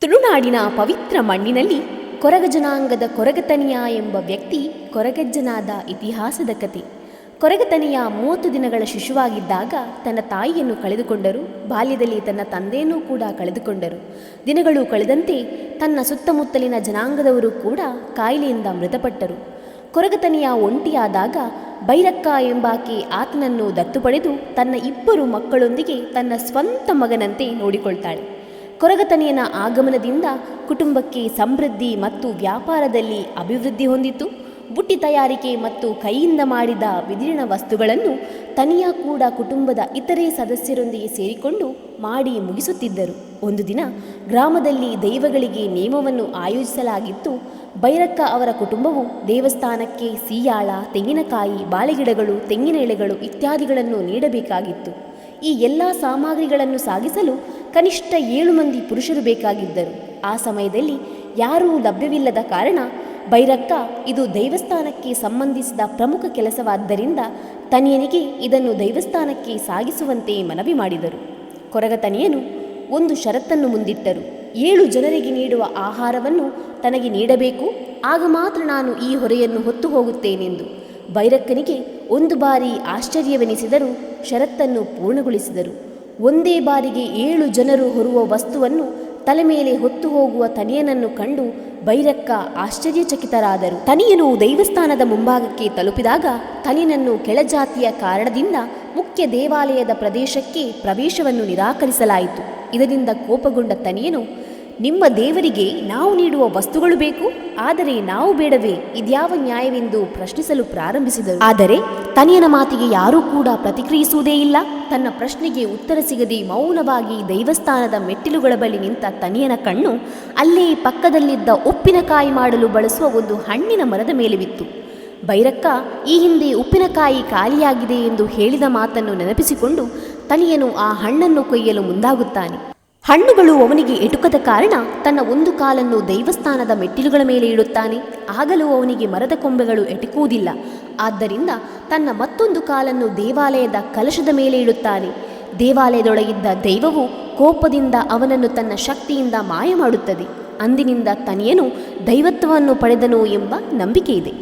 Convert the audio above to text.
ತುಳುನಾಡಿನ ಪವಿತ್ರ ಮಣ್ಣಿನಲ್ಲಿ ಕೊರಗ ಜನಾಂಗದ ಕೊರಗತನಿಯ ಎಂಬ ವ್ಯಕ್ತಿ ಕೊರಗಜ್ಜನಾದ ಇತಿಹಾಸದ ಕತೆ. ಕೊರಗತನಿಯ 30 ದಿನಗಳ ಶಿಶುವಾಗಿದ್ದಾಗ ತನ್ನ ತಾಯಿಯನ್ನು ಕಳೆದುಕೊಂಡರು. ಬಾಲ್ಯದಲ್ಲಿ ತನ್ನ ತಂದೆಯನ್ನೂ ಕೂಡ ಕಳೆದುಕೊಂಡರು. ದಿನಗಳು ಕಳೆದಂತೆ ತನ್ನ ಸುತ್ತಮುತ್ತಲಿನ ಜನಾಂಗದವರು ಕೂಡ ಕಾಯಿಲೆಯಿಂದ ಮೃತಪಟ್ಟರು. ಕೊರಗತನಿಯ ಒಂಟಿಯಾದಾಗ ಭೈರಕ್ಕ ಎಂಬಾಕೆ ಆತನನ್ನು ದತ್ತು ಪಡೆದು ತನ್ನ 2 ಮಕ್ಕಳೊಂದಿಗೆ ತನ್ನ ಸ್ವಂತ ಮಗನಂತೆ ನೋಡಿಕೊಳ್ತಾಳೆ. ಕೊರಗತನಿಯನ ಆಗಮನದಿಂದ ಕುಟುಂಬಕ್ಕೆ ಸಮೃದ್ಧಿ ಮತ್ತು ವ್ಯಾಪಾರದಲ್ಲಿ ಅಭಿವೃದ್ಧಿ ಹೊಂದಿತು. ಬುಟ್ಟಿ ತಯಾರಿಕೆ ಮತ್ತು ಕೈಯಿಂದ ಮಾಡಿದ ವಿದೀರ್ಣ ವಸ್ತುಗಳನ್ನು ತನಿಯ ಕೂಡ ಕುಟುಂಬದ ಇತರೆ ಸದಸ್ಯರೊಂದಿಗೆ ಸೇರಿಕೊಂಡು ಮಾಡಿ ಮುಗಿಸುತ್ತಿದ್ದರು. ಒಂದು ದಿನ ಗ್ರಾಮದಲ್ಲಿ ದೈವಗಳಿಗೆ ನೇಮವನ್ನು ಆಯೋಜಿಸಲಾಗಿತ್ತು. ಭೈರಕ್ಕ ಅವರ ಕುಟುಂಬವು ದೇವಸ್ಥಾನಕ್ಕೆ ಸೀಯಾಳ, ತೆಂಗಿನಕಾಯಿ, ಬಾಳೆಗಿಡಗಳು, ತೆಂಗಿನ ಎಳೆಗಳು ಇತ್ಯಾದಿಗಳನ್ನು ನೀಡಬೇಕಾಗಿತ್ತು. ಈ ಎಲ್ಲ ಸಾಮಗ್ರಿಗಳನ್ನು ಸಾಗಿಸಲು ಕನಿಷ್ಠ 7 ಮಂದಿ ಪುರುಷರು ಬೇಕಾಗಿದ್ದರು. ಆ ಸಮಯದಲ್ಲಿ ಯಾರೂ ಲಭ್ಯವಿಲ್ಲದ ಕಾರಣ ಭೈರಕ್ಕ ಇದು ದೇವಸ್ಥಾನಕ್ಕೆ ಸಂಬಂಧಿಸಿದ ಪ್ರಮುಖ ಕೆಲಸವಾದ್ದರಿಂದ ತನಿಯನಿಗೆ ಇದನ್ನು ದೇವಸ್ಥಾನಕ್ಕೆ ಸಾಗಿಸುವಂತೆ ಮನವಿ ಮಾಡಿದರು. ಕೊರಗತನಿಯನು ಒಂದು ಷರತ್ತನ್ನು ಮುಂದಿಟ್ಟರು. 7 ಜನರಿಗೆ ನೀಡುವ ಆಹಾರವನ್ನು ತನಗೆ ನೀಡಬೇಕು, ಆಗ ಮಾತ್ರ ನಾನು ಈ ಹೊರೆಯನ್ನು ಹೊತ್ತು ಹೋಗುತ್ತೇನೆಂದು. ಭೈರಕ್ಕನಿಗೆ ಒಂದು ಬಾರಿ ಆಶ್ಚರ್ಯವೆನಿಸಿದರೂ ಷರತ್ತನ್ನು ಪೂರ್ಣಗೊಳಿಸಿದರು. ಒಂದೇ ಬಾರಿಗೆ 7 ಜನರು ಹೊರುವ ವಸ್ತುವನ್ನು ತಲೆ ಮೇಲೆ ಹೊತ್ತು ಹೋಗುವ ತನಿಯನನ್ನು ಕಂಡು ಭೈರಕ್ಕ ಆಶ್ಚರ್ಯಚಕಿತರಾದರು. ತನಿಯನು ದೇವಸ್ಥಾನದ ಮುಂಭಾಗಕ್ಕೆ ತಲುಪಿದಾಗ ತನಿಯನನ್ನು ಕೆಳಜಾತಿಯ ಕಾರಣದಿಂದ ಮುಖ್ಯ ದೇವಾಲಯದ ಪ್ರದೇಶಕ್ಕೆ ಪ್ರವೇಶವನ್ನು ನಿರಾಕರಿಸಲಾಯಿತು. ಇದರಿಂದ ಕೋಪಗೊಂಡ ತನಿಯನು, ನಿಮ್ಮ ದೇವರಿಗೆ ನಾವು ನೀಡುವ ವಸ್ತುಗಳು ಬೇಕು, ಆದರೆ ನಾವು ಬೇಡವೇ? ಇದ್ಯಾವ ನ್ಯಾಯವೆಂದು ಪ್ರಶ್ನಿಸಲು ಪ್ರಾರಂಭಿಸಿದರು. ಆದರೆ ತನಿಯನ ಮಾತಿಗೆ ಯಾರೂ ಕೂಡ ಪ್ರತಿಕ್ರಿಯಿಸುವುದೇ ಇಲ್ಲ. ತನ್ನ ಪ್ರಶ್ನೆಗೆ ಉತ್ತರ ಸಿಗದೆ ಮೌನವಾಗಿ ದೇವಸ್ಥಾನದ ಮೆಟ್ಟಿಲುಗಳ ಬಳಿ ನಿಂತ ತನಿಯನ ಕಣ್ಣು ಅಲ್ಲೇ ಪಕ್ಕದಲ್ಲಿದ್ದ ಉಪ್ಪಿನಕಾಯಿ ಮಾಡಲು ಬಳಸುವ ಒಂದು ಹಣ್ಣಿನ ಮರದ ಮೇಲೆ ಬಿತ್ತು. ಭೈರಕ್ಕ ಈ ಹಿಂದೆ ಉಪ್ಪಿನಕಾಯಿ ಖಾಲಿಯಾಗಿದೆ ಎಂದು ಹೇಳಿದ ಮಾತನ್ನು ನೆನಪಿಸಿಕೊಂಡು ತನಿಯನು ಆ ಹಣ್ಣನ್ನು ಕೊಯ್ಯಲು ಮುಂದಾಗುತ್ತಾನೆ. ಹಣ್ಣುಗಳು ಅವನಿಗೆ ಎಟುಕದ ಕಾರಣ ತನ್ನ ಒಂದು ಕಾಲನ್ನು ದೇವಸ್ಥಾನದ ಮೆಟ್ಟಿಲುಗಳ ಮೇಲೆ ಇಡುತ್ತಾನೆ. ಆಗಲೂ ಅವನಿಗೆ ಮರದ ಕೊಂಬೆಗಳು ಎಟುಕುವುದಿಲ್ಲ. ಆದ್ದರಿಂದ ತನ್ನ ಮತ್ತೊಂದು ಕಾಲನ್ನು ದೇವಾಲಯದ ಕಲಶದ ಮೇಲೆ ಇಡುತ್ತಾನೆ. ದೇವಾಲಯದೊಳಗಿದ್ದ ದೈವವು ಕೋಪದಿಂದ ಅವನನ್ನು ತನ್ನ ಶಕ್ತಿಯಿಂದ ಮಾಯ ಮಾಡುತ್ತದೆ. ಅಂದಿನಿಂದ ತನಿಯನು ದೈವತ್ವವನ್ನು ಪಡೆದನು ಎಂಬ ನಂಬಿಕೆ ಇದೆ.